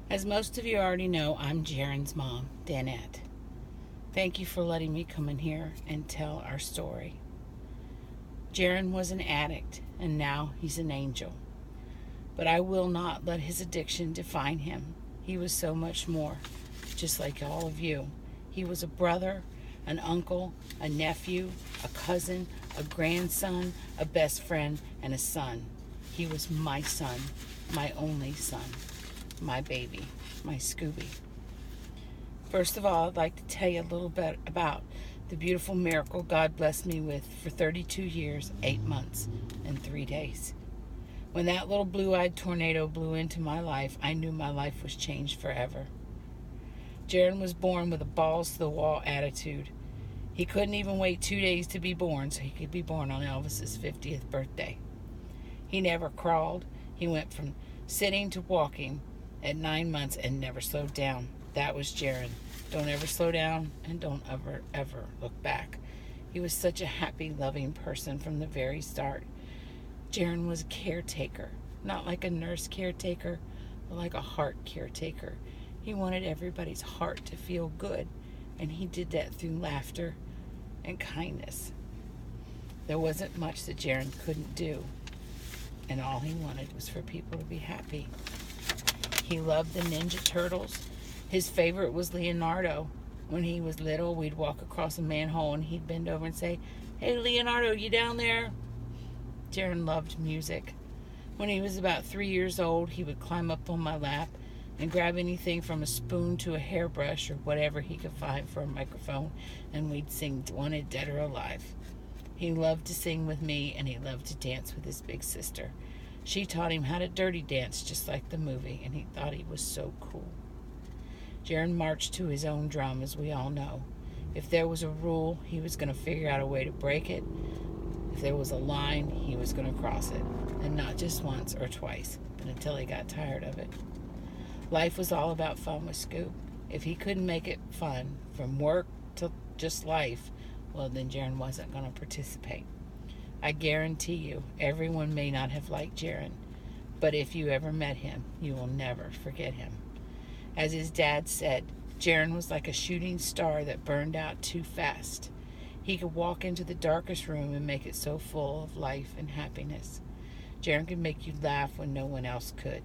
As most of you already know, I'm Jaron's mom, Danette. Thank you for letting me come in here and tell our story. Jaron was an addict, and now he's an angel. But I will not let his addiction define him. He was so much more, just like all of you. He was a brother, an uncle, a nephew, a cousin, a grandson, a best friend, and a son. He was my son, my only son, my baby, my Scooby. First of all, I'd like to tell you a little bit about the beautiful miracle God blessed me with for 32 years, 8 months, and 3 days. When that little blue-eyed tornado blew into my life, I knew my life was changed forever. Jaron was born with a balls-to-the-wall attitude. He couldn't even wait 2 days to be born so he could be born on Elvis's 50th birthday. He never crawled. He went from sitting to walking at 9 months and never slowed down. That was Jaron. Don't ever slow down and don't ever look back. He was such a happy, loving person from the very start. Jaron was a caretaker, not like a nurse caretaker, but like a heart caretaker. He wanted everybody's heart to feel good, and he did that through laughter and kindness. There wasn't much that Jaron couldn't do, and all he wanted was for people to be happy. He loved the Ninja Turtles. His favorite was Leonardo. When he was little, we'd walk across a manhole and he'd bend over and say, "Hey, Leonardo, you down there?" Jaron loved music. When he was about 3 years old, he would climb up on my lap and grab anything from a spoon to a hairbrush or whatever he could find for a microphone, and we'd sing Wanted Dead or Alive. He loved to sing with me, and he loved to dance with his big sister. She taught him how to dirty dance just like the movie, and he thought he was so cool. Jaron marched to his own drum, as we all know. If there was a rule, he was going to figure out a way to break it. If there was a line, he was going to cross it. And not just once or twice, but until he got tired of it. Life was all about fun with Scoop. If he couldn't make it fun, from work to just life, well, then Jaron wasn't going to participate. I guarantee you, everyone may not have liked Jaron, but if you ever met him, you will never forget him. As his dad said, Jaron was like a shooting star that burned out too fast. He could walk into the darkest room and make it so full of life and happiness. Jaron could make you laugh when no one else could.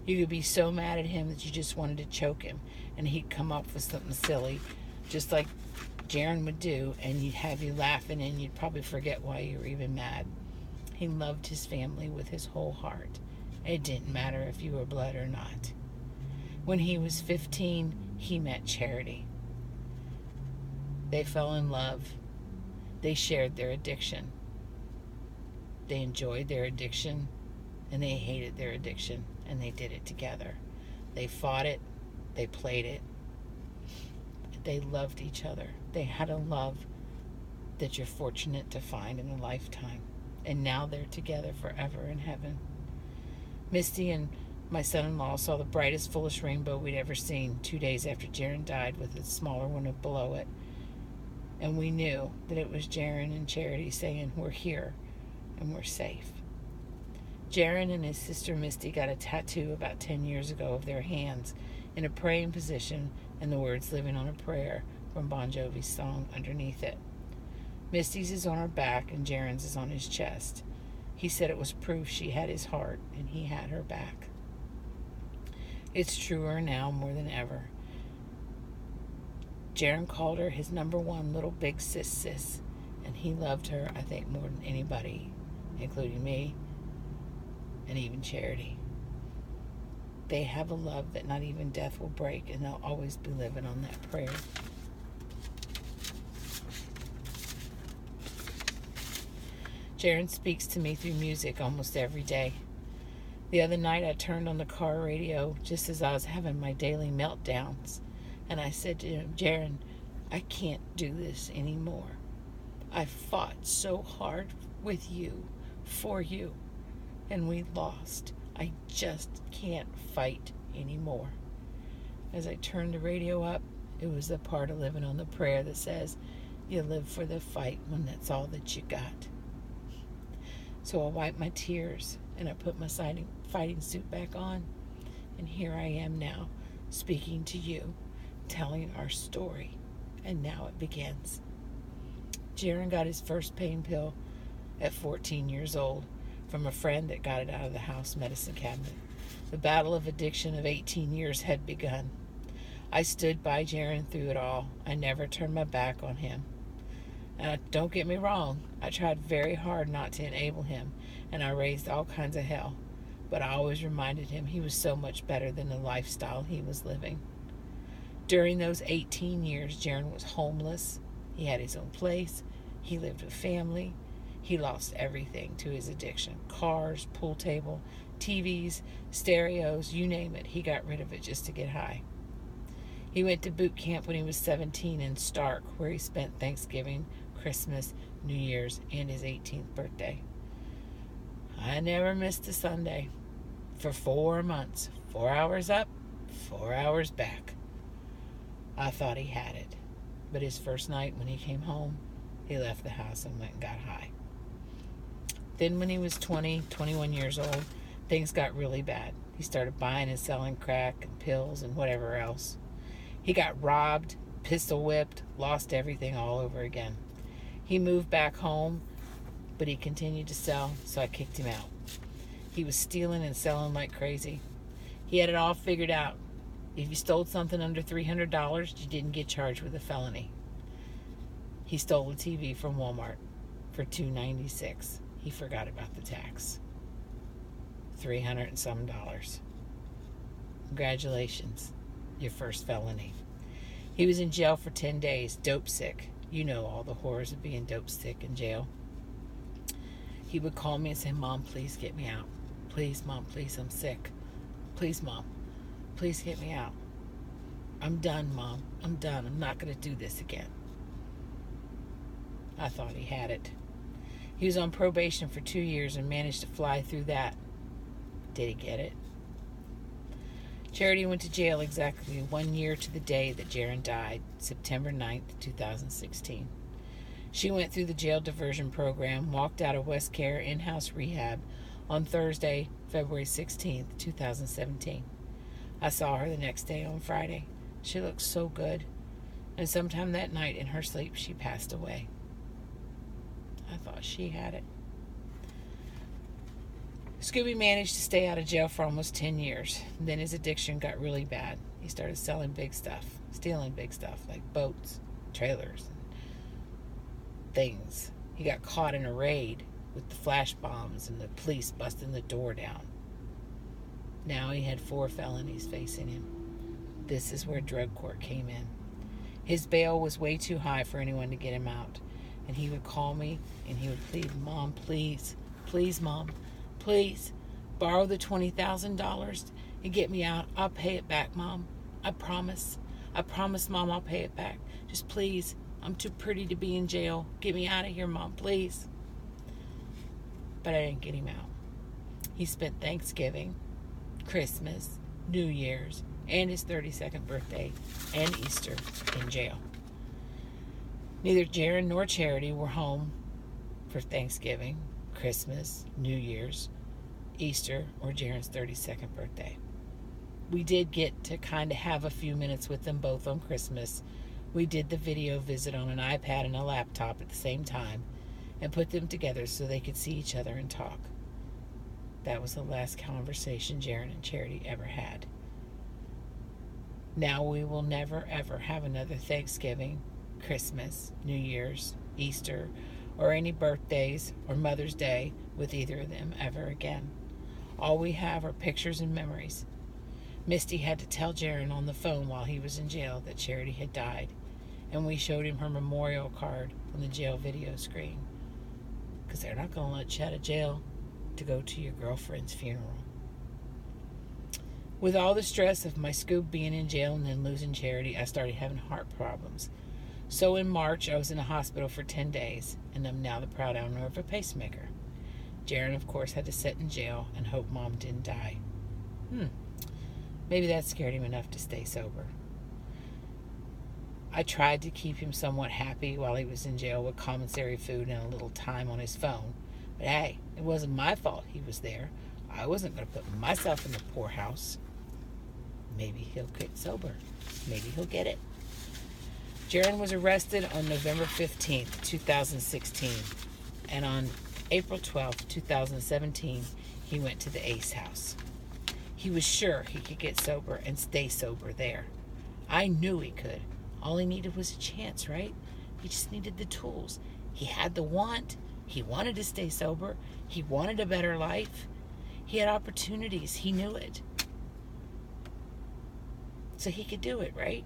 You could be so mad at him that you just wanted to choke him, and he'd come up with something silly, just like Jaron would do, and he'd have you laughing, and you'd probably forget why you were even mad. He loved his family with his whole heart. It didn't matter if you were blood or not. When he was 15, he met Charity. They fell in love. They shared their addiction. They enjoyed their addiction, and they hated their addiction, and they did it together. They fought it. They played it. They loved each other. They had a love that you're fortunate to find in a lifetime. And now they're together forever in heaven. Misty and my son-in-law saw the brightest, fullest rainbow we'd ever seen 2 days after Jaron died, with a smaller one below it. And we knew that it was Jaron and Charity saying, "We're here and we're safe." Jaron and his sister Misty got a tattoo about 10 years ago of their hands in a praying position, and the words "Living on a Prayer" from Bon Jovi's song underneath it. Misty's is on her back and Jaron's is on his chest. He said it was proof she had his heart and he had her back. It's truer now more than ever. Jaron called her his number one little big sis, and he loved her, I think, more than anybody, including me and even Charity. They have a love that not even death will break, and they'll always be living on that prayer. Jaron speaks to me through music almost every day. The other night I turned on the car radio just as I was having my daily meltdowns, and I said to him, "Jaron, I can't do this anymore. I fought so hard with you, for you, and we lost. I just can't fight anymore." As I turned the radio up, it was the part of Living on the Prayer that says, "You live for the fight when that's all that you got." So I wiped my tears and I put my fighting suit back on, and here I am now, speaking to you, telling our story. And now it begins. Jaron got his first pain pill at 14 years old from a friend that got it out of the house medicine cabinet. The battle of addiction of 18 years had begun. I stood by Jaron through it all. I never turned my back on him. Don't get me wrong, I tried very hard not to enable him, and I raised all kinds of hell. But I always reminded him he was so much better than the lifestyle he was living. During those 18 years, Jaron was homeless. He had his own place. He lived with family. He lost everything to his addiction. Cars, pool table, TVs, stereos, you name it. He got rid of it just to get high. He went to boot camp when he was 17 in Stark, where he spent Thanksgiving, Christmas, New Year's, and his 18th birthday. I never missed a Sunday. For 4 months, 4 hours up, 4 hours back. I thought he had it. But his first night when he came home, he left the house and went and got high. Then when he was 20, 21 years old, things got really bad. He started buying and selling crack and pills and whatever else. He got robbed, pistol whipped, lost everything all over again. He moved back home, but he continued to sell, so I kicked him out. He was stealing and selling like crazy. He had it all figured out. If you stole something under $300, you didn't get charged with a felony. He stole a TV from Walmart for $296. He forgot about the tax. $300 and some. Congratulations, your first felony. He was in jail for 10 days, dope sick. You know all the horrors of being dope sick in jail. He would call me and say, Mom, please get me out. Please, Mom, please, I'm sick. Please, Mom, please get me out. I'm done, Mom. I'm done. I'm not going to do this again. I thought he had it. He was on probation for 2 years and managed to fly through that. Did he get it? Charity went to jail exactly 1 year to the day that Jaron died, September 9th, 2016. She went through the jail diversion program, walked out of West Care in-house rehab on Thursday, February 16th, 2017. I saw her the next day on Friday. She looked so good. And sometime that night in her sleep, she passed away. I thought she had it. Scooby managed to stay out of jail for almost 10 years. Then his addiction got really bad. He started selling big stuff, stealing big stuff like boats, trailers, and things. He got caught in a raid with the flash bombs and the police busting the door down. Now he had 4 felonies facing him. This is where drug court came in. His bail was way too high for anyone to get him out. And he would call me and he would plead, Mom, please, please, Mom, please, borrow the $20,000 and get me out. I'll pay it back, Mom. I promise. I promise, Mom, I'll pay it back. Just please, I'm too pretty to be in jail. Get me out of here, Mom, please. But I didn't get him out. He spent Thanksgiving, Christmas, New Year's, and his 32nd birthday and Easter in jail. Neither Jaron nor Charity were home for Thanksgiving, Christmas, New Year's, Easter, or Jaron's 32nd birthday. We did get to kind of have a few minutes with them both on Christmas. We did the video visit on an iPad and a laptop at the same time and put them together so they could see each other and talk. That was the last conversation Jaron and Charity ever had. Now we will never, ever have another Thanksgiving, Christmas, New Year's, Easter, or any birthdays or Mother's Day with either of them ever again. All we have are pictures and memories. Misty had to tell Jaron on the phone while he was in jail that Charity had died, and we showed him her memorial card on the jail video screen, because they're not going to let you out of jail to go to your girlfriend's funeral. With all the stress of my Scoob being in jail and then losing Charity, I started having heart problems. So in March, I was in a hospital for 10 days, and I'm now the proud owner of a pacemaker. Jaron, of course, had to sit in jail and hope Mom didn't die. Maybe that scared him enough to stay sober. I tried to keep him somewhat happy while he was in jail with commissary food and a little time on his phone. But hey, it wasn't my fault he was there. I wasn't going to put myself in the poorhouse. Maybe he'll get sober. Maybe he'll get it. Jaron was arrested on November 15th, 2016. And on April 12th, 2017, he went to the Ace house. He was sure he could get sober and stay sober there. I knew he could. All he needed was a chance, right? He just needed the tools. He had the want. He wanted to stay sober. He wanted a better life. He had opportunities. He knew it. So he could do it, right?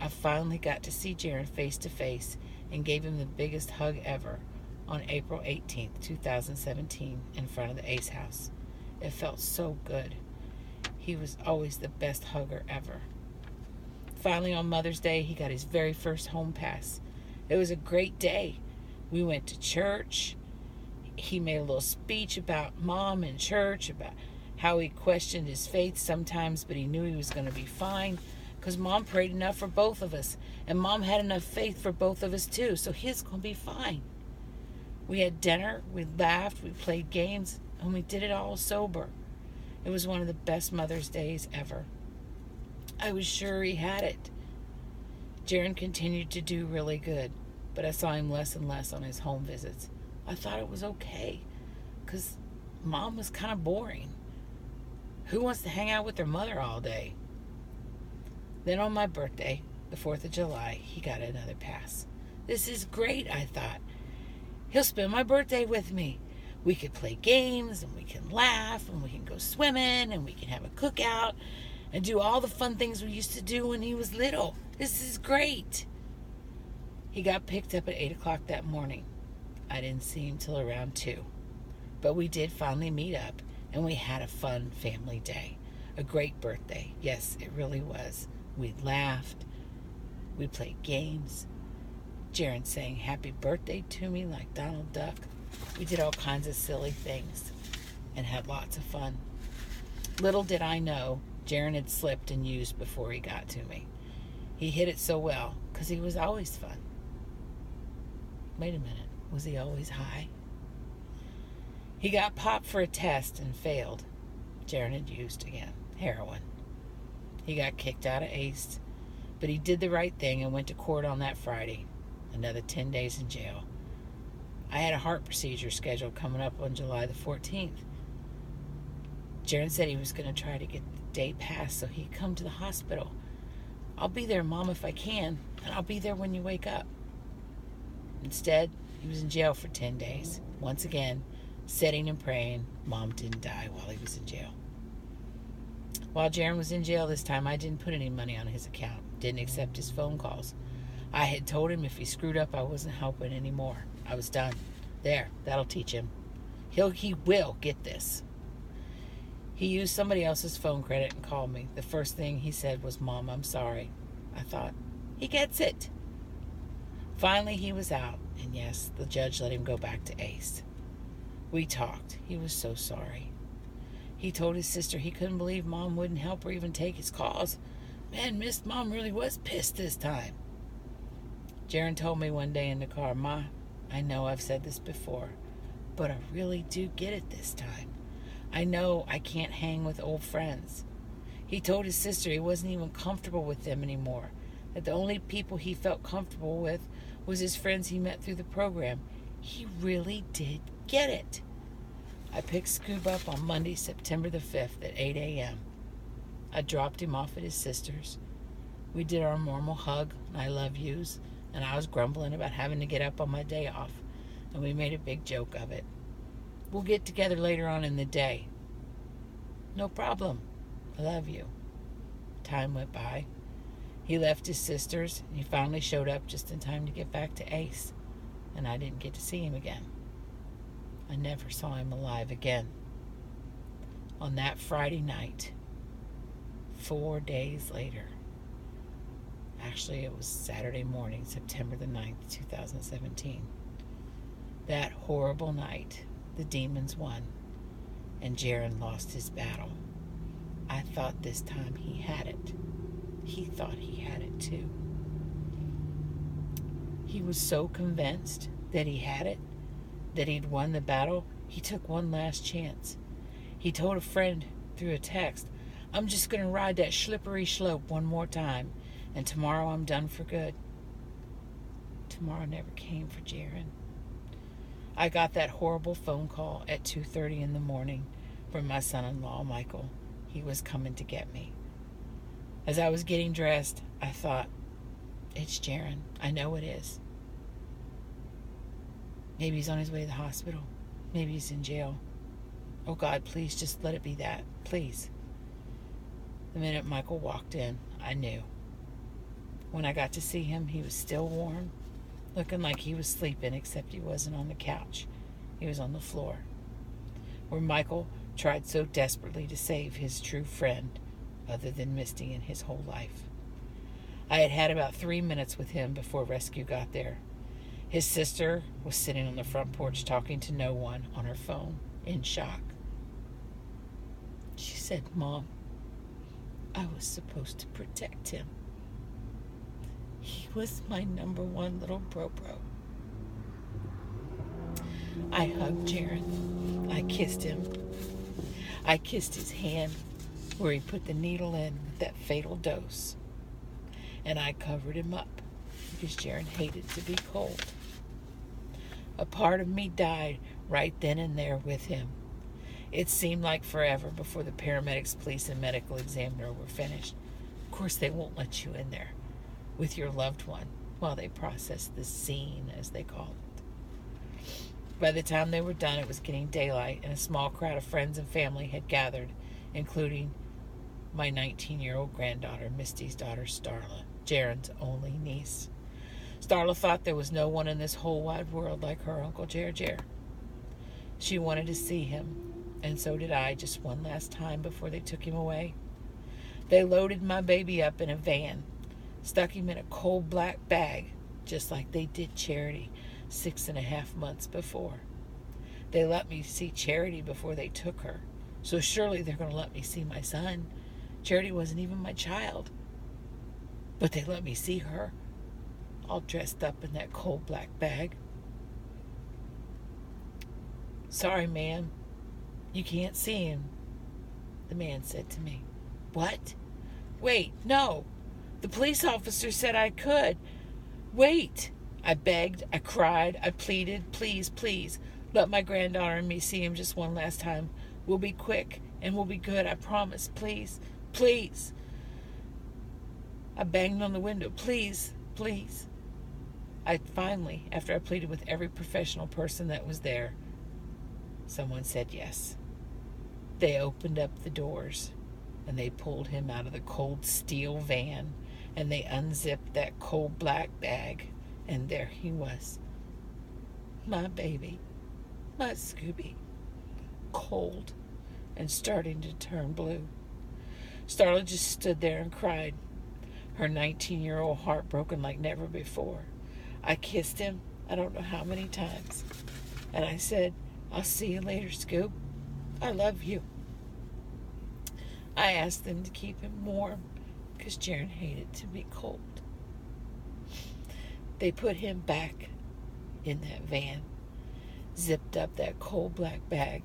I finally got to see Jaron face to face and gave him the biggest hug ever on April 18th, 2017, in front of the Ace house. It felt so good. He was always the best hugger ever. Finally, on Mother's Day, he got his very first home pass. It was a great day. We went to church. He made a little speech about Mom and church, about how he questioned his faith sometimes, but he knew he was going to be fine because Mom prayed enough for both of us, and Mom had enough faith for both of us too, so he's going to be fine. We had dinner, we laughed, we played games, and we did it all sober. It was one of the best Mother's Days ever. I was sure he had it. Jaron continued to do really good, but I saw him less and less on his home visits. I thought it was okay, because Mom was kind of boring. Who wants to hang out with their mother all day? Then on my birthday, the 4th of July, he got another pass. This is great, I thought. He'll spend my birthday with me. We could play games, and we can laugh, and we can go swimming, and we can have a cookout, and do all the fun things we used to do when he was little. This is great. He got picked up at 8 o'clock that morning. I didn't see him till around 2. But we did finally meet up, and we had a fun family day. A great birthday. Yes, it really was. We laughed. We played games. Jaron sang happy birthday to me like Donald Duck. We did all kinds of silly things and had lots of fun. Little did I know, Jaron had slipped and used before he got to me. He hid it so well because he was always fun. Wait a minute, was he always high? He got popped for a test and failed. Jaron had used again, heroin. He got kicked out of ACE, but he did the right thing and went to court on that Friday. Another 10 days in jail. I had a heart procedure scheduled coming up on July the 14th. Jaron said he was going to try to get the day passed so he'd come to the hospital. I'll be there, Mom, if I can, and I'll be there when you wake up. Instead, he was in jail for 10 days. Once again, sitting and praying Mom didn't die while he was in jail. While Jaron was in jail this time, I didn't put any money on his account. Didn't accept his phone calls. I had told him if he screwed up, I wasn't helping anymore. I was done. There, that'll teach him. He will get this. He used somebody else's phone credit and called me. The first thing he said was, Mom, I'm sorry. I thought, he gets it. Finally, he was out, and yes, the judge let him go back to ACE. We talked. He was so sorry. He told his sister he couldn't believe Mom wouldn't help or even take his calls. Man, Miss Mom really was pissed this time. Jaron told me one day in the car, Ma, I know I've said this before, but I really do get it this time. I know I can't hang with old friends. He told his sister he wasn't even comfortable with them anymore, that the only people he felt comfortable with was his friends he met through the program. He really did get it. I picked Scooby up on Monday, September the 5th at 8 a.m. I dropped him off at his sister's. We did our normal hug and I love yous, and I was grumbling about having to get up on my day off, and we made a big joke of it. We'll get together later on in the day. No problem. I love you. Time went by. He left his sister's, and he finally showed up just in time to get back to ACE, and I didn't get to see him again. I never saw him alive again. On that Friday night, 4 days later, actually it was Saturday morning, September the 9th, 2017, that horrible night, the demons won, and Jaron lost his battle. I thought this time he had it. He thought he had it too. He was so convinced that he had it, that he'd won the battle, he took one last chance. He told a friend through a text, I'm just going to ride that slippery slope one more time, and tomorrow I'm done for good. Tomorrow never came for Jaron. I got that horrible phone call at 2:30 in the morning from my son-in-law, Michael. He was coming to get me. As I was getting dressed, I thought, it's Jaron. I know it is. Maybe he's on his way to the hospital. Maybe he's in jail. Oh God, please just let it be that. Please. The minute Michael walked in, I knew. When I got to see him, he was still warm, looking like he was sleeping, except he wasn't on the couch. He was on the floor, where Michael tried so desperately to save his true friend, other than Misty in his whole life. I had had about 3 minutes with him before rescue got there. His sister was sitting on the front porch talking to no one on her phone, in shock. She said, Mom, I was supposed to protect him. He was my number one little bro. I hugged Jaron. I kissed him. I kissed his hand where he put the needle in with that fatal dose. And I covered him up because Jaron hated to be cold. A part of me died right then and there with him. It seemed like forever before the paramedics, police, and medical examiner were finished. Of course, they won't let you in there with your loved one while they process the scene, as they call it. By the time they were done, it was getting daylight, and a small crowd of friends and family had gathered, including my 19-year-old granddaughter, Misty's daughter, Starla, Jaron's only niece. Starla thought there was no one in this whole wide world like her Uncle Jer. She wanted to see him, and so did I, just one last time before they took him away. They loaded my baby up in a van, stuck him in a cold black bag, just like they did Charity 6.5 months before. They let me see Charity before they took her, so surely they're going to let me see my son. Charity wasn't even my child, but they let me see her, all dressed up in that cold black bag. Sorry, ma'am, you can't see him, the man said to me. What? Wait, no. The police officer said I could. Wait. I begged, I cried, I pleaded, please, let my granddaughter and me see him just one last time. We'll be quick and we'll be good, I promise, please. I banged on the window, please. I finally, after I pleaded with every professional person that was there, someone said yes. They opened up the doors and they pulled him out of the cold steel van and they unzipped that cold black bag, and there he was. My baby, my Scooby, cold and starting to turn blue. Starla just stood there and cried, her 19-year-old heart broken like never before. I kissed him, I don't know how many times, and I said, I'll see you later, Scoop. I love you. I asked them to keep him warm because Jaron hated to be cold. They put him back in that van, zipped up that cold black bag,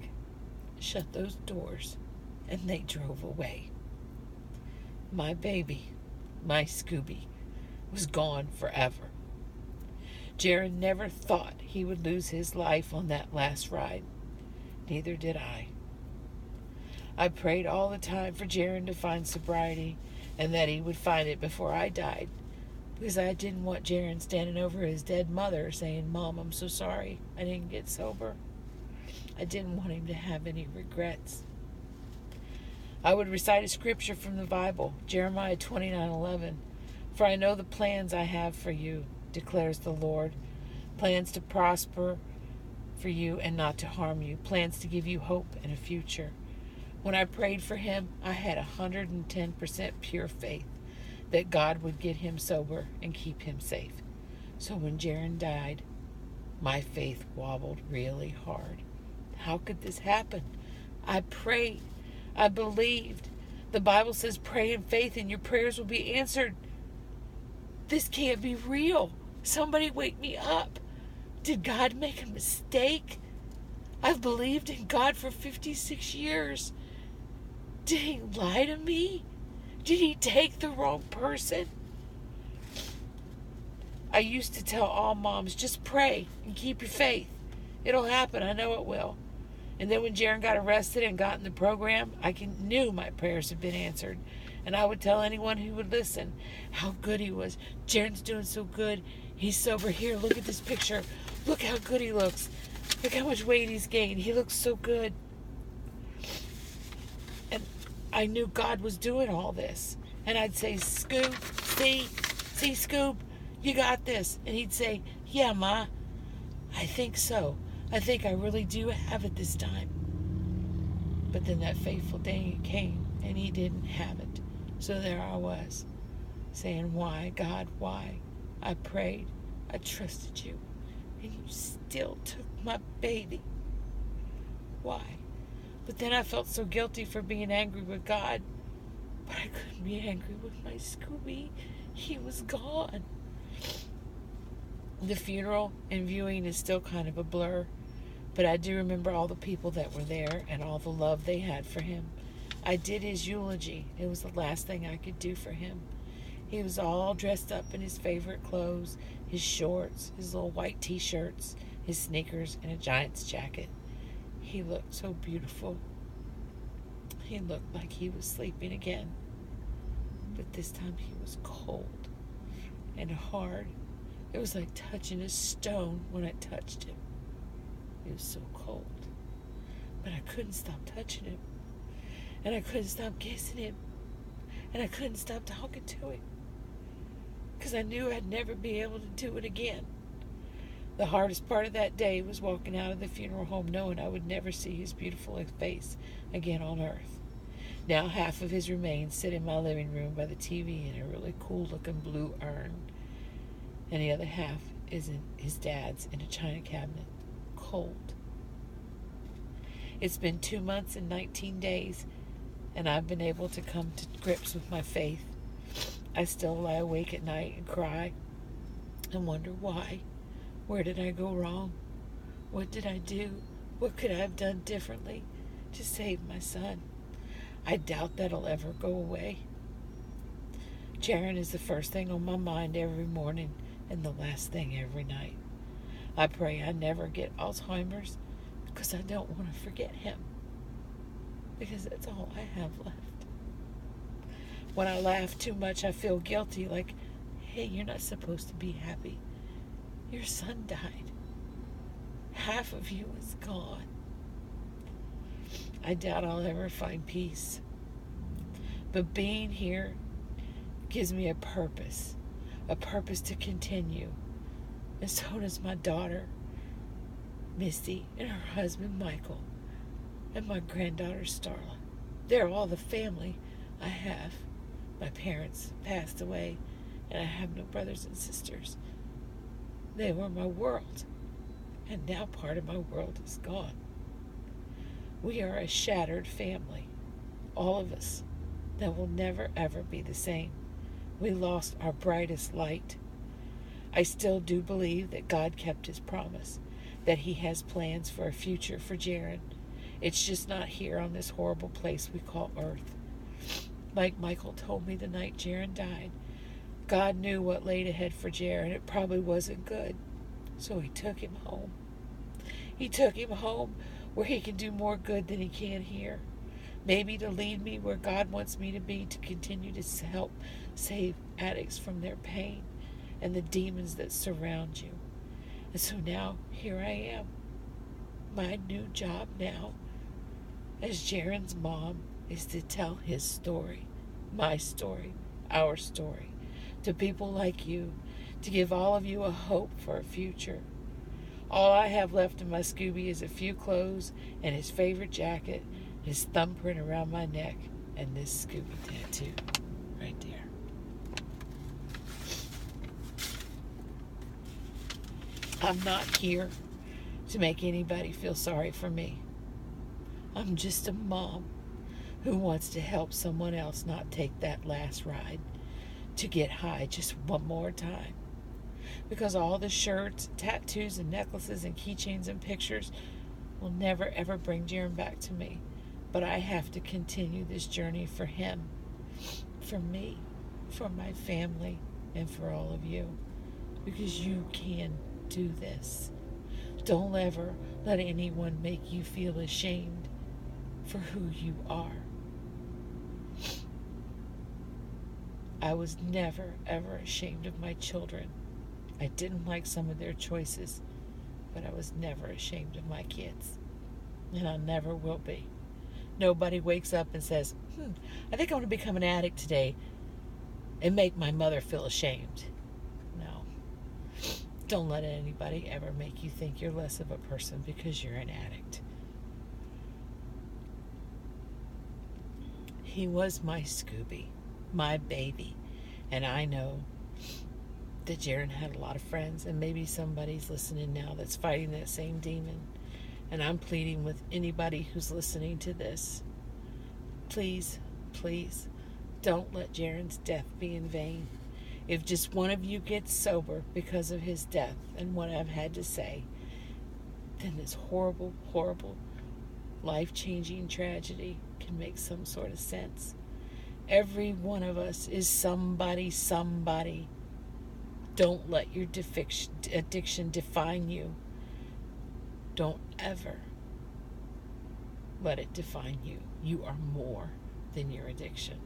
shut those doors, and they drove away. My baby, my Scooby, was gone forever. Jaron never thought he would lose his life on that last ride. Neither did I. I prayed all the time for Jaron to find sobriety and that he would find it before I died, because I didn't want Jaron standing over his dead mother saying, Mom, I'm so sorry I didn't get sober. I didn't want him to have any regrets. I would recite a scripture from the Bible, Jeremiah 29:11. For I know the plans I have for you, declares the Lord, plans to prosper for you and not to harm you, plans to give you hope and a future. When I prayed for him, I had 110% pure faith that God would get him sober and keep him safe. So when Jaron died, my faith wobbled really hard. How could this happen? I prayed. I believed. The Bible says pray in faith and your prayers will be answered. This can't be real. Somebody wake me up. Did God make a mistake? I've believed in God for 56 years. Did he lie to me? Did he take the wrong person? I used to tell all moms, just pray and keep your faith. It'll happen. I know it will. And then when Jaron got arrested and got in the program, knew my prayers had been answered. And I would tell anyone who would listen how good he was. Jaron's doing so good. He's sober. Here, look at this picture. Look how good he looks. Look how much weight he's gained. He looks so good. And I knew God was doing all this. And I'd say, Scoob, see, Scoob, you got this. And he'd say, yeah, Ma, I think so. I think I really do have it this time. But then that fateful day came, and he didn't have it. So there I was, saying, why, God, why? I prayed, I trusted you, and you still took my baby. Why? But then I felt so guilty for being angry with God. But I couldn't be angry with my Scooby. He was gone. The funeral and viewing is still kind of a blur, but I do remember all the people that were there and all the love they had for him. I did his eulogy. It was the last thing I could do for him. He was all dressed up in his favorite clothes, his shorts, his little white t-shirts, his sneakers, and a Giants jacket. He looked so beautiful. He looked like he was sleeping again. But this time he was cold and hard. It was like touching a stone when I touched him. He was so cold. But I couldn't stop touching him. And I couldn't stop kissing him. And I couldn't stop talking to him. Because I knew I'd never be able to do it again. The hardest part of that day was walking out of the funeral home knowing I would never see his beautiful face again on earth. Now half of his remains sit in my living room by the TV in a really cool looking blue urn. And the other half is in his dad's in a china cabinet, cold. It's been 2 months and 19 days, and I've been able to come to grips with my faith. I still lie awake at night and cry and wonder why. Where did I go wrong? What did I do? What could I have done differently to save my son? I doubt that'll ever go away. Jaron is the first thing on my mind every morning and the last thing every night. I pray I never get Alzheimer's because I don't want to forget him. Because that's all I have left. When I laugh too much, I feel guilty, like, hey, you're not supposed to be happy. Your son died. Half of you is gone. I doubt I'll ever find peace. But being here gives me a purpose to continue. And so does my daughter, Misty, and her husband, Michael, and my granddaughter, Starla. They're all the family I have. My parents passed away, and I have no brothers and sisters. They were my world, and now part of my world is gone. We are a shattered family, all of us, that will never ever be the same. We lost our brightest light. I still do believe that God kept his promise, that he has plans for a future for Jaron. It's just not here on this horrible place we call Earth. Like Michael told me the night Jaron died, God knew what laid ahead for Jaron. It probably wasn't good. So he took him home. He took him home where he can do more good than he can here. Maybe to lead me where God wants me to be, to continue to help save addicts from their pain and the demons that surround you. And so now, here I am. My new job now, as Jaron's mom, is to tell his story, my story, our story, to people like you, to give all of you a hope for a future. All I have left of my Scooby is a few clothes and his favorite jacket, his thumbprint around my neck, and this Scooby tattoo right there. I'm not here to make anybody feel sorry for me. I'm just a mom who wants to help someone else not take that last ride to get high just one more time. Because all the shirts, tattoos, and necklaces, and keychains and pictures will never ever bring Jaron back to me. But I have to continue this journey for him, for me, for my family, and for all of you. Because you can do this. Don't ever let anyone make you feel ashamed for who you are. I was never, ever ashamed of my children. I didn't like some of their choices, but I was never ashamed of my kids. And I never will be. Nobody wakes up and says, I think I'm going to become an addict today and make my mother feel ashamed. No. Don't let anybody ever make you think you're less of a person because you're an addict. He was my Scooby, my baby. And I know that Jaron had a lot of friends, and maybe somebody's listening now that's fighting that same demon. And I'm pleading with anybody who's listening to this. Please, please, don't let Jaron's death be in vain. If just one of you gets sober because of his death and what I've had to say, then this horrible, horrible, life-changing tragedy can make some sort of sense. Every one of us is somebody. Don't let your addiction define you. Don't ever let it define you. You are more than your addiction.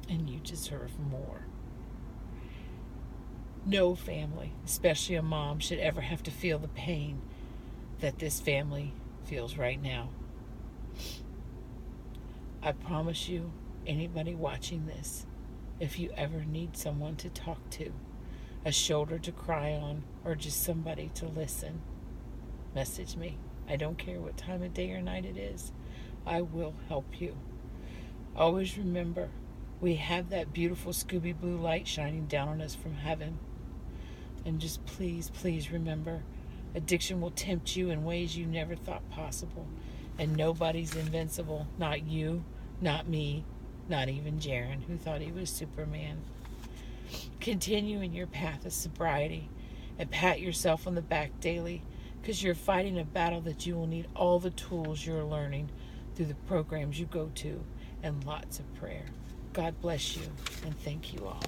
And you deserve more. No family, especially a mom, should ever have to feel the pain that this family feels right now. I promise you, anybody watching this, if you ever need someone to talk to, a shoulder to cry on, or just somebody to listen, message me. I don't care what time of day or night it is. I will help you. Always remember, we have that beautiful Scooby blue light shining down on us from heaven. And just please, please remember, addiction will tempt you in ways you never thought possible. And nobody's invincible. Not you, not me, not even Jaron, who thought he was Superman. Continue in your path of sobriety and pat yourself on the back daily, because you're fighting a battle that you will need all the tools you're learning through the programs you go to and lots of prayer. God bless you, and thank you all.